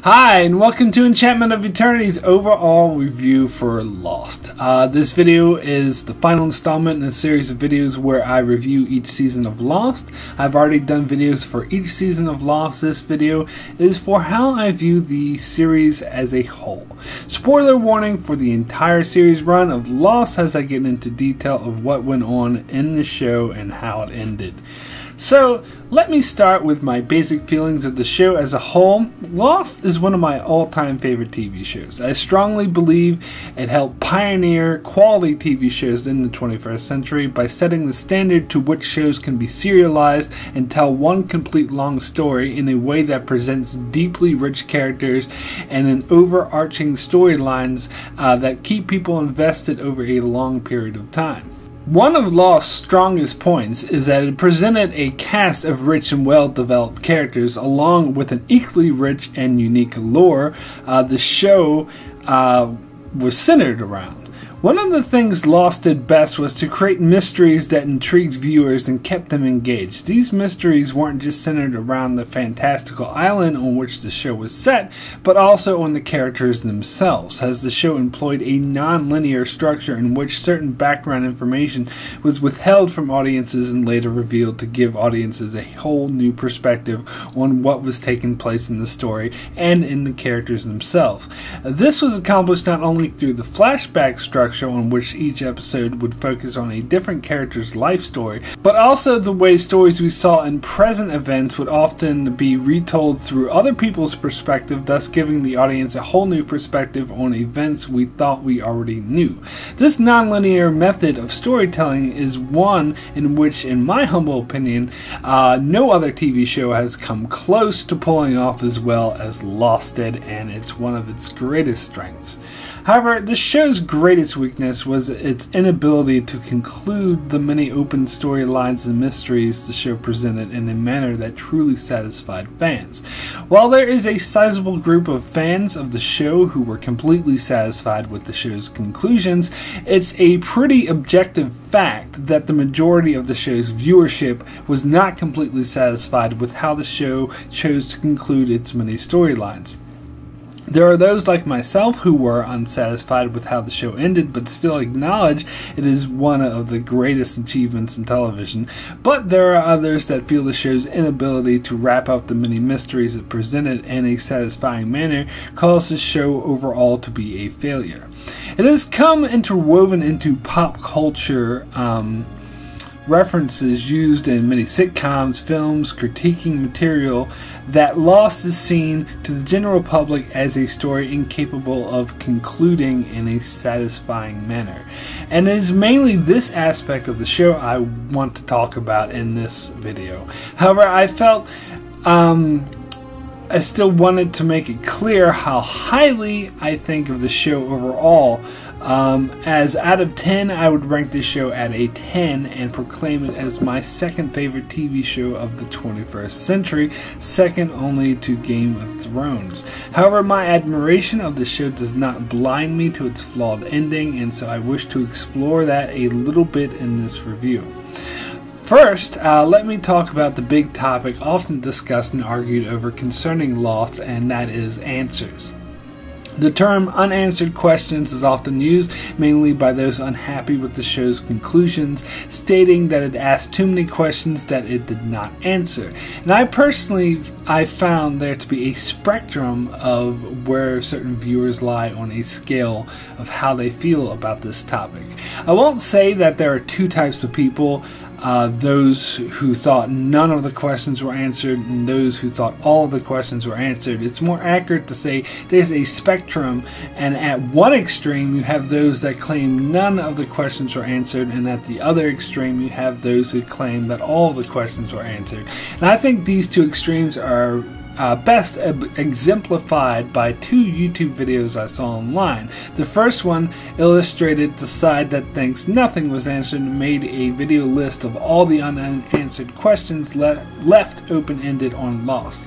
Hi, and welcome to Enchantment of Eternity's overall review for Lost. This video is the final installment in a series of videos where I review each season of Lost. I've already done videos for each season of Lost. This video is for how I view the series as a whole. Spoiler warning for the entire series run of Lost as I get into detail of what went on in the show and how it ended. So, let me start with my basic feelings of the show as a whole. Lost is one of my all-time favorite TV shows. I strongly believe it helped pioneer quality TV shows in the 21st century by setting the standard to which shows can be serialized and tell one complete long story in a way that presents deeply rich characters and an overarching storylines that keep people invested over a long period of time. One of Lost's strongest points is that it presented a cast of rich and well-developed characters along with an equally rich and unique lore the show was centered around. One of the things Lost did best was to create mysteries that intrigued viewers and kept them engaged. These mysteries weren't just centered around the fantastical island on which the show was set, but also on the characters themselves, as the show employed a non-linear structure in which certain background information was withheld from audiences and later revealed to give audiences a whole new perspective on what was taking place in the story and in the characters themselves. This was accomplished not only through the flashback structure on which each episode would focus on a different character's life story, but also the way stories we saw in present events would often be retold through other people's perspective, thus giving the audience a whole new perspective on events we thought we already knew. This nonlinear method of storytelling is one in which, in my humble opinion, no other TV show has come close to pulling off as well as Lost did, and it's one of its greatest strengths. However, the show's greatest weakness was its inability to conclude the many open storylines and mysteries the show presented in a manner that truly satisfied fans. While there is a sizable group of fans of the show who were completely satisfied with the show's conclusions, it's a pretty objective fact that the majority of the show's viewership was not completely satisfied with how the show chose to conclude its many storylines. There are those like myself who were unsatisfied with how the show ended but still acknowledge it is one of the greatest achievements in television, but there are others that feel the show's inability to wrap up the many mysteries it presented in a satisfying manner caused the show overall to be a failure. It has come interwoven into pop culture references used in many sitcoms, films, critiquing material that Lost is seen to the general public as a story incapable of concluding in a satisfying manner. And it is mainly this aspect of the show I want to talk about in this video. However, I felt I still wanted to make it clear how highly I think of the show overall. As out of 10, I would rank this show at a 10 and proclaim it as my second favorite TV show of the 21st century, second only to Game of Thrones. However, my admiration of the show does not blind me to its flawed ending, and so I wish to explore that a little bit in this review. First, let me talk about the big topic often discussed and argued over concerning Lost, and that is answers. The term unanswered questions is often used mainly by those unhappy with the show's conclusions, stating that it asked too many questions that it did not answer. And I found there to be a spectrum of where certain viewers lie on a scale of how they feel about this topic. I won't say that there are two types of people, those who thought none of the questions were answered and those who thought all of the questions were answered. It's more accurate to say there's a spectrum, and at one extreme you have those that claim none of the questions were answered, and at the other extreme you have those who claim that all of the questions were answered. And I think these two extremes are best exemplified by two YouTube videos I saw online. The first one illustrated the side that thinks nothing was answered and made a video list of all the unanswered questions left open-ended on Lost.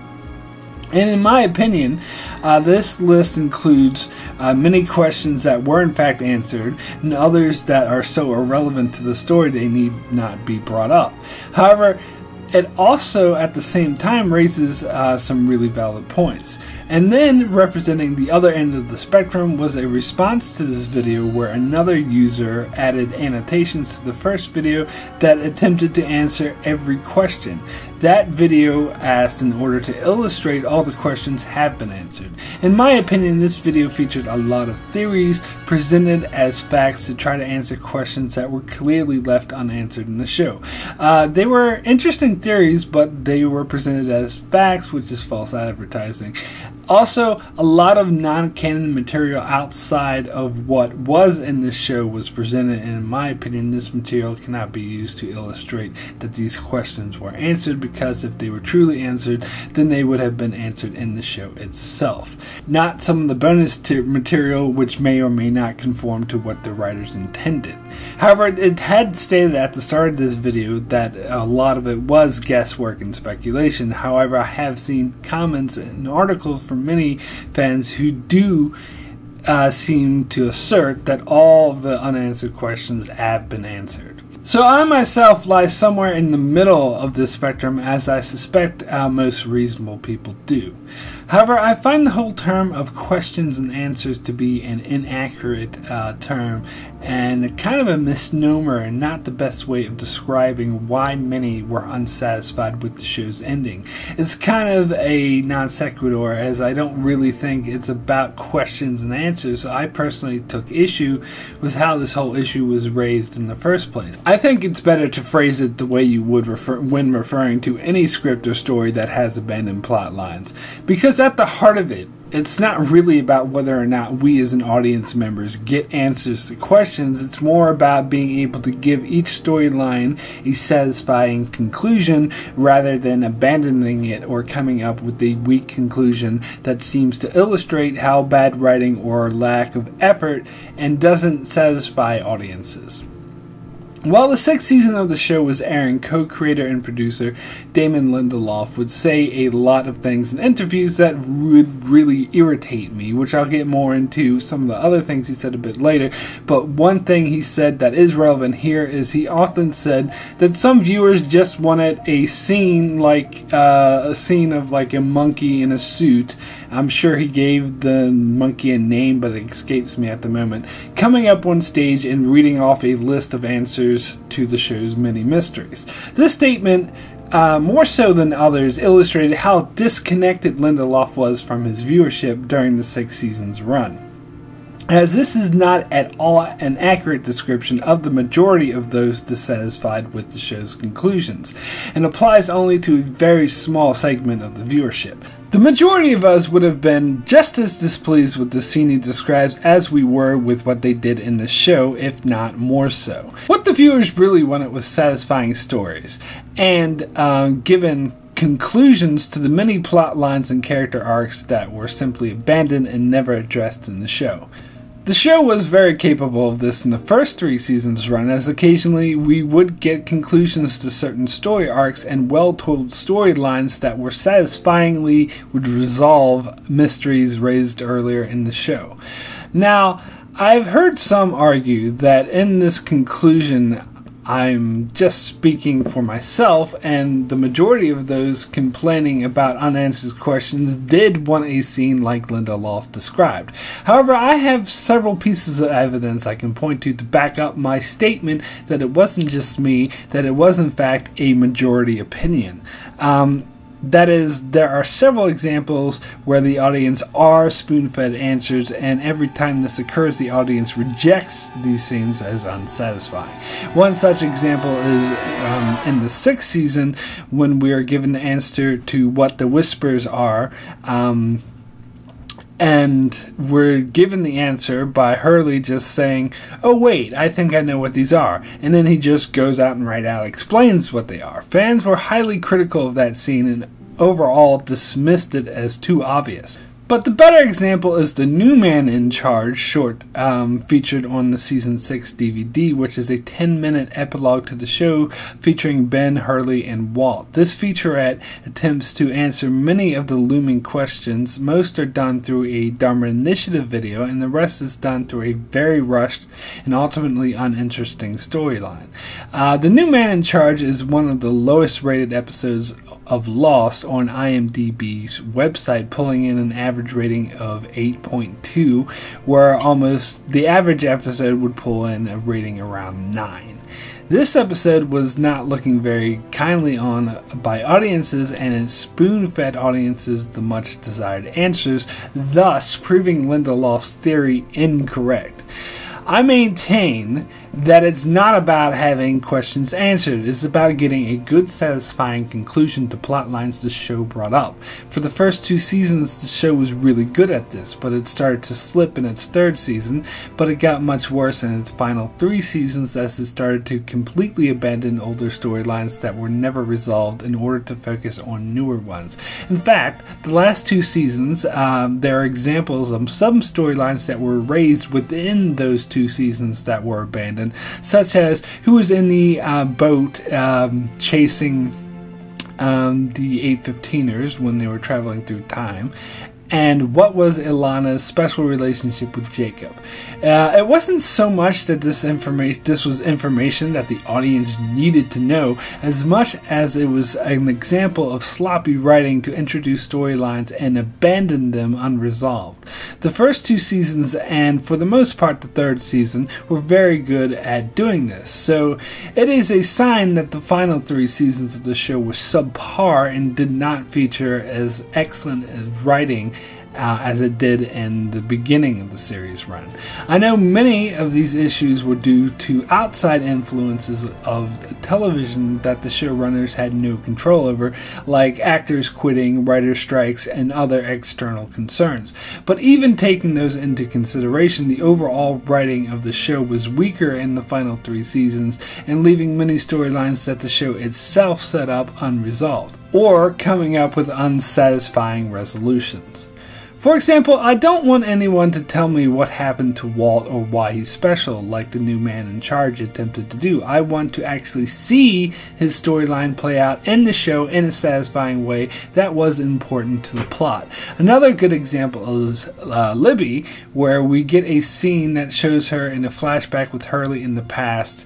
And in my opinion, this list includes many questions that were in fact answered, and others that are so irrelevant to the story they need not be brought up. However, it also at the same time raises some really valid points. And then, representing the other end of the spectrum, was a response to this video where another user added annotations to the first video that attempted to answer every question. That video asked in order to illustrate all the questions have been answered. In my opinion, this video featured a lot of theories presented as facts to try to answer questions that were clearly left unanswered in the show. They were interesting theories, but they were presented as facts, which is false advertising. Also, a lot of non-canon material outside of what was in the show was presented, and in my opinion, this material cannot be used to illustrate that these questions were answered, because if they were truly answered, then they would have been answered in the show itself. Not some of the bonus material which may or may not conform to what the writers intended. However, it had stated at the start of this video that a lot of it was guesswork and speculation. However, I have seen comments and articles from many fans who do seem to assert that all of the unanswered questions have been answered. So I myself lie somewhere in the middle of this spectrum, as I suspect most reasonable people do. However, I find the whole term of questions and answers to be an inaccurate term and kind of a misnomer, and not the best way of describing why many were unsatisfied with the show's ending. It's kind of a non sequitur, as I don't really think it's about questions and answers, so I personally took issue with how this whole issue was raised in the first place. I think it's better to phrase it the way you would when referring to any script or story that has abandoned plot lines. Because at the heart of it, it's not really about whether or not we as an audience members get answers to questions. It's more about being able to give each storyline a satisfying conclusion rather than abandoning it or coming up with a weak conclusion that seems to illustrate how bad writing or lack of effort and doesn't satisfy audiences. While the 6th season of the show was airing, co-creator and producer Damon Lindelof would say a lot of things in interviews that would really irritate me, which I'll get more into some of the other things he said a bit later. But one thing he said that is relevant here is he often said that some viewers just wanted a scene like a scene of like a monkey in a suit. I'm sure he gave the monkey a name, but it escapes me at the moment, coming up on stage and reading off a list of answers to the show's many mysteries. This statement, more so than others, illustrated how disconnected Lindelof was from his viewership during the 6th season's run, as this is not at all an accurate description of the majority of those dissatisfied with the show's conclusions, and applies only to a very small segment of the viewership. The majority of us would have been just as displeased with the scene he describes as we were with what they did in the show, if not more so. What the viewers really wanted was satisfying stories, and given conclusions to the many plot lines and character arcs that were simply abandoned and never addressed in the show. The show was very capable of this in the first 3 seasons run, as occasionally we would get conclusions to certain story arcs and well-told storylines that were satisfyingly would resolve mysteries raised earlier in the show. Now, I've heard some argue that in this conclusion I'm just speaking for myself, and the majority of those complaining about unanswered questions did want a scene like Lindelof described. However, I have several pieces of evidence I can point to back up my statement that it wasn't just me, that it was in fact a majority opinion. That is, there are several examples where the audience are spoon-fed answers, and every time this occurs, the audience rejects these scenes as unsatisfying. One such example is in the 6th season, when we are given the answer to what the whispers are, and we're given the answer by Hurley just saying, "Oh wait, I think I know what these are," and then he just goes out and right out explains what they are. Fans were highly critical of that scene and overall dismissed it as too obvious. But the better example is the New Man in Charge short featured on the Season 6 DVD, which is a 10-minute epilogue to the show featuring Ben, Hurley, and Walt. This featurette attempts to answer many of the looming questions. Most are done through a Dharma Initiative video, and the rest is done through a very rushed and ultimately uninteresting storyline. The New Man in Charge is one of the lowest rated episodes of Lost on IMDb's website, pulling in an average rating of 8.2, where almost the average episode would pull in a rating around 9. This episode was not looking very kindly on by audiences, and it spoon-fed audiences the much desired answers, thus proving Linda Loft's theory incorrect. I maintain that it's not about having questions answered. It's about getting a good, satisfying conclusion to plot lines the show brought up. For the first 2 seasons, the show was really good at this, but it started to slip in its 3rd season, but it got much worse in its final 3 seasons as it started to completely abandon older storylines that were never resolved in order to focus on newer ones. In fact, the last 2 seasons, there are examples of some storylines that were raised within those 2 seasons that were abandoned, such as who was in the boat chasing the 815ers when they were traveling through time, and what was Ilana's special relationship with Jacob. It wasn't so much that this was information that the audience needed to know, as much as it was an example of sloppy writing to introduce storylines and abandon them unresolved. The first 2 seasons, and for the most part the 3rd season, were very good at doing this, so it is a sign that the final 3 seasons of the show were subpar and did not feature as excellent as writing as it did in the beginning of the series run. I know many of these issues were due to outside influences of television that the showrunners had no control over, like actors quitting, writer strikes, and other external concerns. But even taking those into consideration, the overall writing of the show was weaker in the final 3 seasons, and leaving many storylines that the show itself set up unresolved, or coming up with unsatisfying resolutions. For example, I don't want anyone to tell me what happened to Walt or why he's special, like the new man in charge attempted to do. I want to actually see his storyline play out in the show in a satisfying way that was important to the plot. Another good example is Libby, where we get a scene that shows her in a flashback with Hurley in the past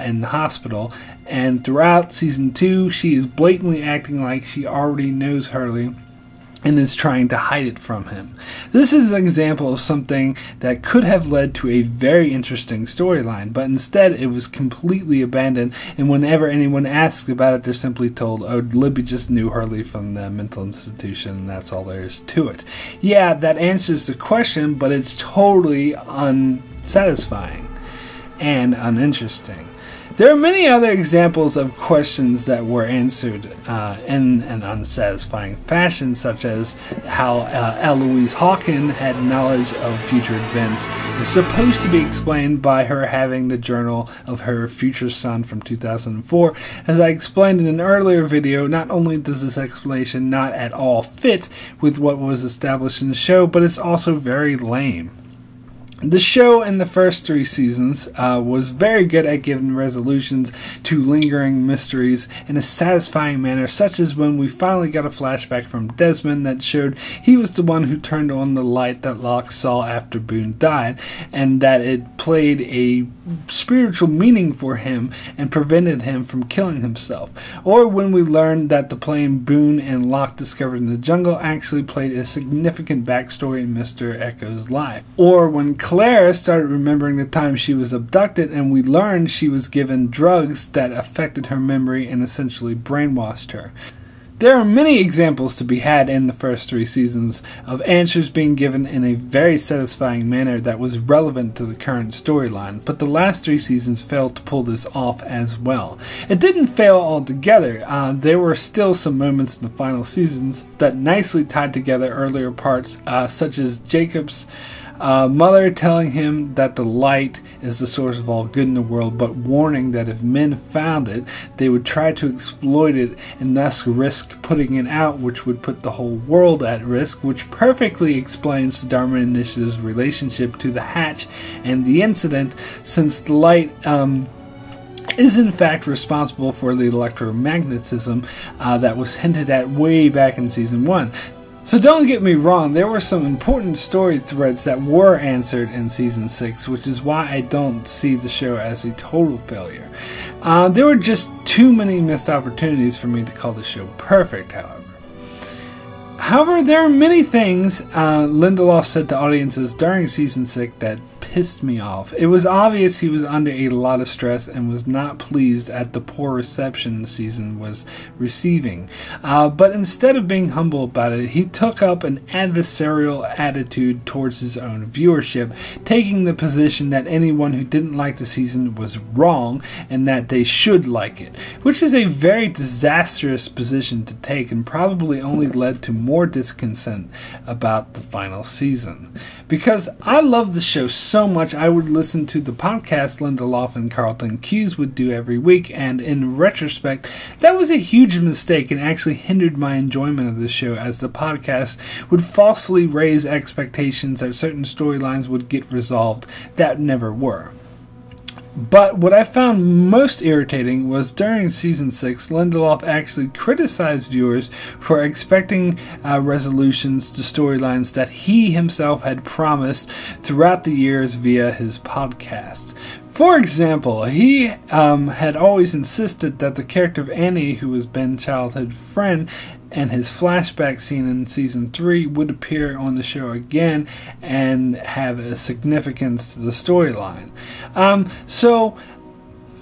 in the hospital, and throughout season 2 she is blatantly acting like she already knows Hurley and is trying to hide it from him. This is an example of something that could have led to a very interesting storyline, but instead it was completely abandoned, and whenever anyone asks about it, they're simply told, oh, Libby just knew Hurley from the mental institution, and that's all there is to it. Yeah, that answers the question, but it's totally unsatisfying and uninteresting. There are many other examples of questions that were answered in an unsatisfying fashion, such as how Eloise Hawken had knowledge of future events. It's supposed to be explained by her having the journal of her future son from 2004. As I explained in an earlier video, not only does this explanation not at all fit with what was established in the show, but it's also very lame. The show in the first 3 seasons was very good at giving resolutions to lingering mysteries in a satisfying manner, such as when we finally got a flashback from Desmond that showed he was the one who turned on the light that Locke saw after Boone died, and that it played a spiritual meaning for him and prevented him from killing himself. Or when we learned that the plane Boone and Locke discovered in the jungle actually played a significant backstory in Mr. Echo's life. Or when Claire started remembering the time she was abducted and we learned she was given drugs that affected her memory and essentially brainwashed her. There are many examples to be had in the first 3 seasons of answers being given in a very satisfying manner that was relevant to the current storyline, but the last 3 seasons failed to pull this off as well. It didn't fail altogether. There were still some moments in the final seasons that nicely tied together earlier parts, such as Jacob's mother telling him that the light is the source of all good in the world, but warning that if men found it, they would try to exploit it and thus risk putting it out, which would put the whole world at risk, which perfectly explains the Dharma Initiative's relationship to the hatch and the incident, since the light is in fact responsible for the electromagnetism that was hinted at way back in season 1. So don't get me wrong, there were some important story threads that were answered in season 6, which is why I don't see the show as a total failure. There were just too many missed opportunities for me to call the show perfect, However, there are many things Lindelof said to audiences during season 6 that pissed me off. It was obvious he was under a lot of stress and was not pleased at the poor reception the season was receiving. But instead of being humble about it, he took up an adversarial attitude towards his own viewership, taking the position that anyone who didn't like the season was wrong and that they should like it, which is a very disastrous position to take and probably only led to more discontent about the final season. Because I love the show so much, I would listen to the podcast Lindelof and Carlton Cuse would do every week, and in retrospect, that was a huge mistake and actually hindered my enjoyment of the show, as the podcast would falsely raise expectations that certain storylines would get resolved that never were. But what I found most irritating was during season 6, Lindelof actually criticized viewers for expecting resolutions to storylines that he himself had promised throughout the years via his podcasts. For example, he had always insisted that the character of Annie, who was Ben's childhood friend, and his flashback scene in season 3 would appear on the show again and have a significance to the storyline. So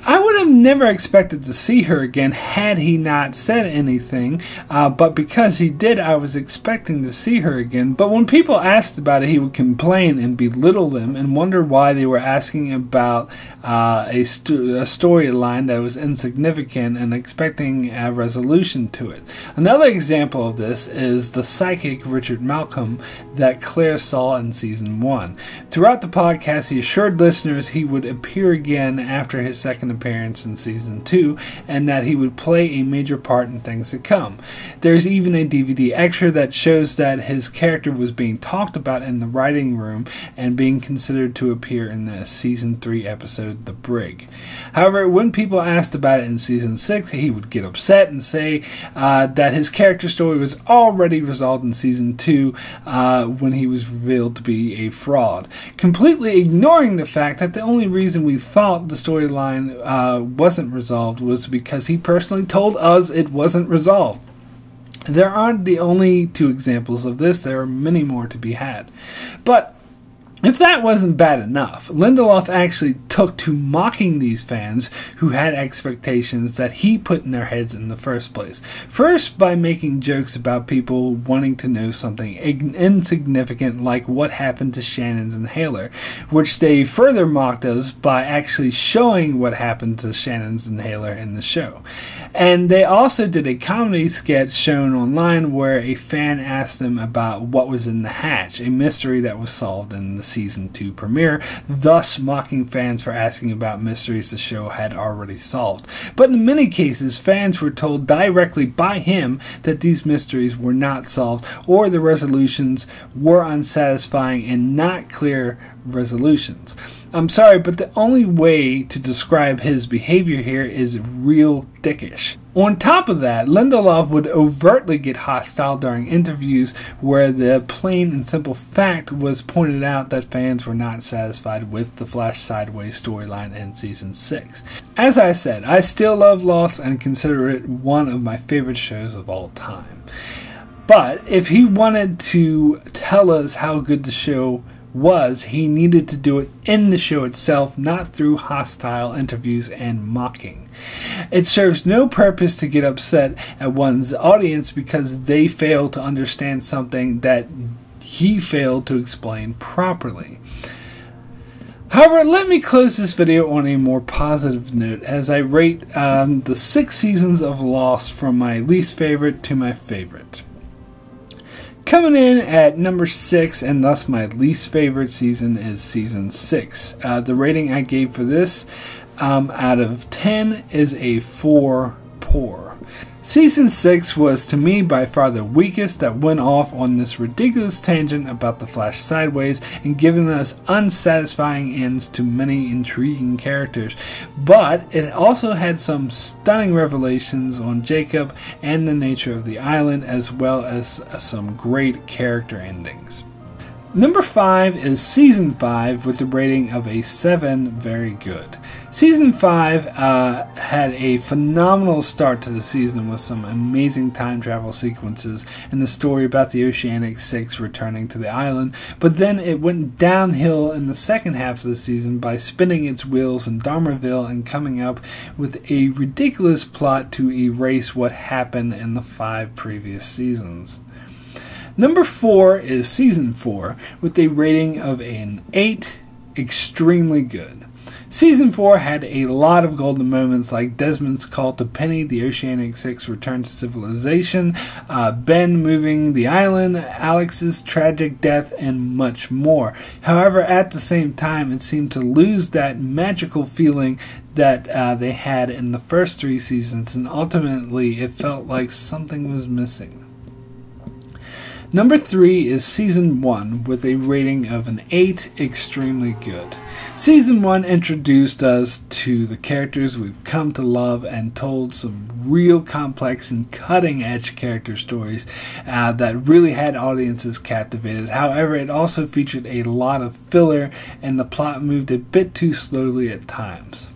I would have never expected to see her again had he not said anything, but because he did, I was expecting to see her again. But when people asked about it, he would complain and belittle them and wonder why they were asking about a storyline that was insignificant and expecting a resolution to it. Another example of this is the psychic Richard Malcolm that Claire saw in season 1. Throughout the podcast, he assured listeners he would appear again after his second appearance in season 2, and that he would play a major part in things to come. There's even a DVD extra that shows that his character was being talked about in the writing room and being considered to appear in the season 3 episode The Brig. However, when people asked about it in season 6, he would get upset and say that his character story was already resolved in season 2 when he was revealed to be a fraud, completely ignoring the fact that the only reason we thought the storyline wasn't resolved was because he personally told us it wasn't resolved. There aren't the only 2 examples of this, there are many more to be had. But if that wasn't bad enough, Lindelof actually took to mocking these fans who had expectations that he put in their heads in the first place. First, by making jokes about people wanting to know something insignificant like what happened to Shannon's inhaler, which they further mocked us by actually showing what happened to Shannon's inhaler in the show. And they also did a comedy sketch shown online where a fan asked them about what was in the hatch, a mystery that was solved in the season 2 premiere, thus mocking fans for asking about mysteries the show had already solved. But in many cases, fans were told directly by him that these mysteries were not solved or the resolutions were unsatisfying and not clear resolutions. I'm sorry, but the only way to describe his behavior here is real dickish. On top of that, Lindelof would overtly get hostile during interviews where the plain and simple fact was pointed out that fans were not satisfied with the Flash Sideways storyline in season 6. As I said, I still love Lost and consider it one of my favorite shows of all time. But if he wanted to tell us how good the show was, he needed to do it in the show itself, not through hostile interviews and mocking. It serves no purpose to get upset at one's audience because they fail to understand something that he failed to explain properly. However, let me close this video on a more positive note as I rate the 6 seasons of Lost from my least favorite to my favorite. Coming in at number 6, and thus my least favorite season, is season 6. The rating I gave for this out of 10 is a 4 poor. Season 6 was to me by far the weakest that went off on this ridiculous tangent about the Flash Sideways and giving us unsatisfying ends to many intriguing characters. But it also had some stunning revelations on Jacob and the nature of the island, as well as some great character endings. Number 5 is season 5 with the rating of a 7, very good. Season 5 had a phenomenal start to the season with some amazing time travel sequences and the story about the Oceanic Six returning to the island, but then it went downhill in the second half of the season by spinning its wheels in Dharmaville and coming up with a ridiculous plot to erase what happened in the 5 previous seasons. Number 4 is Season 4 with a rating of an 8, extremely good. Season 4 had a lot of golden moments like Desmond's call to Penny, the Oceanic Six return to civilization, Ben moving the island, Alex's tragic death, and much more. However, at the same time, it seemed to lose that magical feeling that they had in the first 3 seasons, and ultimately it felt like something was missing. Number 3 is Season 1 with a rating of an 8, extremely good. Season 1 introduced us to the characters we've come to love and told some real complex and cutting-edge character stories that really had audiences captivated. However, it also featured a lot of filler and the plot moved a bit too slowly at times.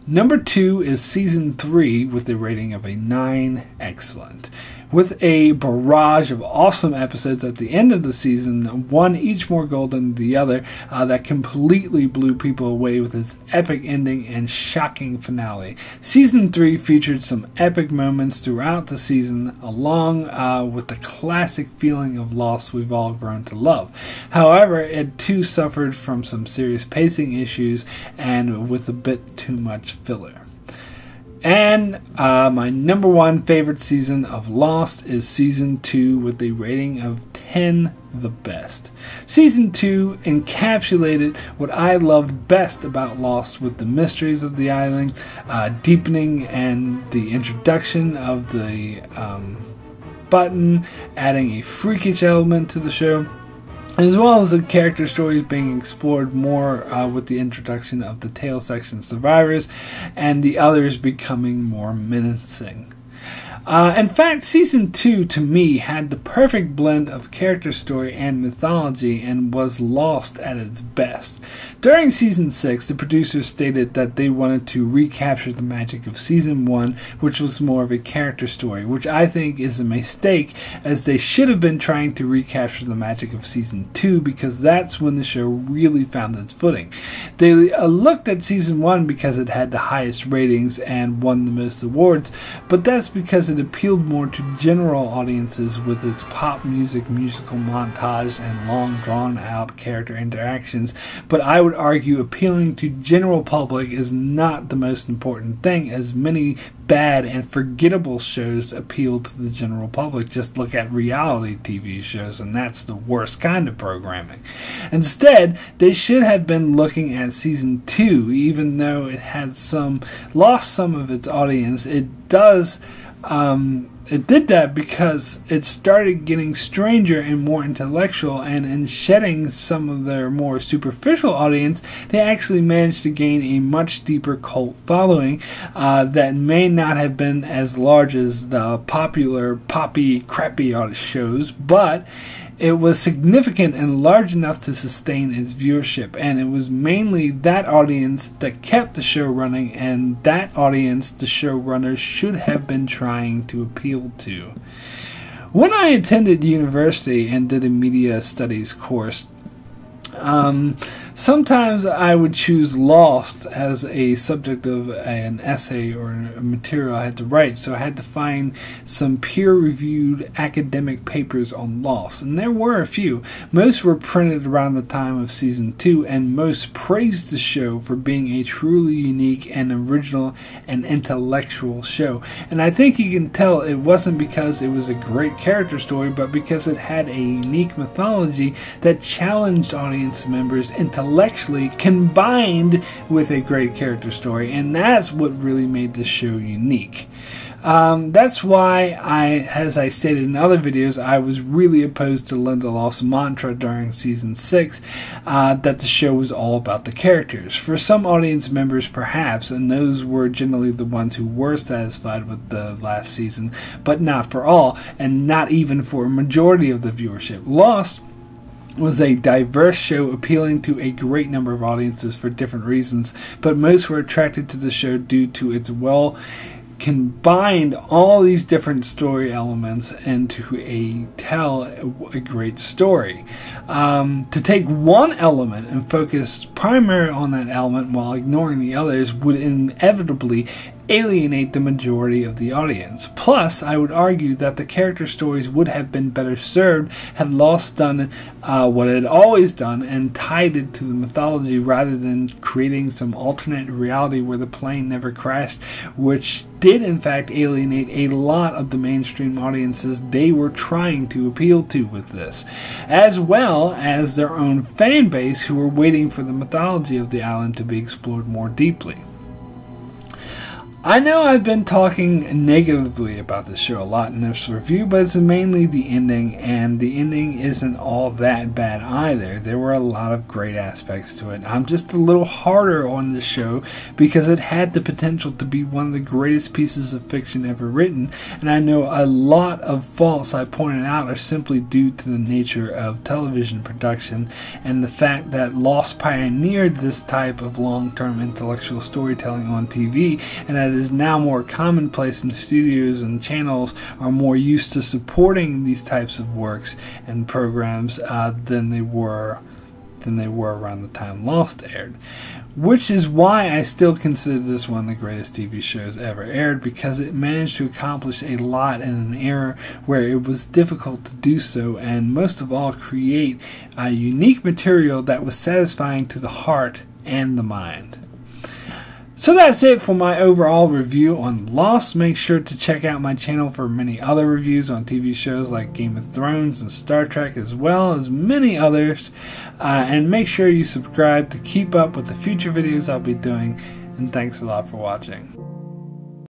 Number 2 is Season 3 with a rating of a 9, excellent. With a barrage of awesome episodes at the end of the season, one each more golden than the other, that completely blew people away with its epic ending and shocking finale. Season 3 featured some epic moments throughout the season, along with the classic feeling of loss we've all grown to love. However, it too suffered from some serious pacing issues and with a bit too much filler. And my number 1 favorite season of Lost is Season 2 with a rating of 10, the best. Season 2 encapsulated what I loved best about Lost with the mysteries of the island, deepening and the introduction of the button, adding a freakish element to the show, as well as the character stories being explored more with the introduction of the tail section survivors and the others becoming more menacing. In fact, Season 2 to me had the perfect blend of character story and mythology and was Lost at its best. During Season 6, the producers stated that they wanted to recapture the magic of Season 1, which was more of a character story, which I think is a mistake, as they should have been trying to recapture the magic of Season 2 because that's when the show really found its footing. They looked at Season 1 because it had the highest ratings and won the most awards, but that's because it appealed more to general audiences with its pop music, musical montage, and long drawn-out character interactions, but I would argue appealing to general public is not the most important thing, as many bad and forgettable shows appeal to the general public. Just look at reality TV shows, and that's the worst kind of programming. Instead, they should have been looking at Season 2, even though it had lost some of its audience. It did that because it started getting stranger and more intellectual, and in shedding some of their more superficial audience, they actually managed to gain a much deeper cult following that may not have been as large as the popular poppy, crappy shows, but it was significant and large enough to sustain its viewership, and it was mainly that audience that kept the show running, and that audience the showrunners should have been trying to appeal to. When I attended university and did a media studies course, sometimes I would choose Lost as a subject of an essay or a material I had to write, so I had to find some peer-reviewed academic papers on Lost, and there were a few. Most were printed around the time of Season 2, and most praised the show for being a truly unique and original and intellectual show. And I think you can tell it wasn't because it was a great character story, but because it had a unique mythology that challenged audience members intellectually combined with a great character story, and that's what really made this show unique. That's why as I stated in other videos, I was really opposed to Lindelof's mantra during Season 6 that the show was all about the characters. For some audience members perhaps, and those were generally the ones who were satisfied with the last season, but not for all, and not even for a majority of the viewership. Lost was a diverse show appealing to a great number of audiences for different reasons, but most were attracted to the show due to its combined all these different story elements into a great story. To take one element and focus primarily on that element while ignoring the others would inevitably alienate the majority of the audience. Plus, I would argue that the character stories would have been better served had Lost done what it had always done and tied it to the mythology rather than creating some alternate reality where the plane never crashed, which did in fact alienate a lot of the mainstream audiences they were trying to appeal to with this, as well as their own fan base who were waiting for the mythology of the island to be explored more deeply. I know I've been talking negatively about this show a lot in this review, but it's mainly the ending, and the ending isn't all that bad either. There were a lot of great aspects to it. I'm just a little harder on the show because it had the potential to be one of the greatest pieces of fiction ever written, and I know a lot of faults I pointed out are simply due to the nature of television production and the fact that Lost pioneered this type of long-term intellectual storytelling on TV, and that is now more commonplace, and studios and channels are more used to supporting these types of works and programs than they were around the time Lost aired. Which is why I still consider this one of the greatest TV shows ever aired, because it managed to accomplish a lot in an era where it was difficult to do so, and most of all create a unique material that was satisfying to the heart and the mind. So that's it for my overall review on Lost. Make sure to check out my channel for many other reviews on TV shows like Game of Thrones and Star Trek, as well as many others. And make sure you subscribe to keep up with the future videos I'll be doing. And thanks a lot for watching.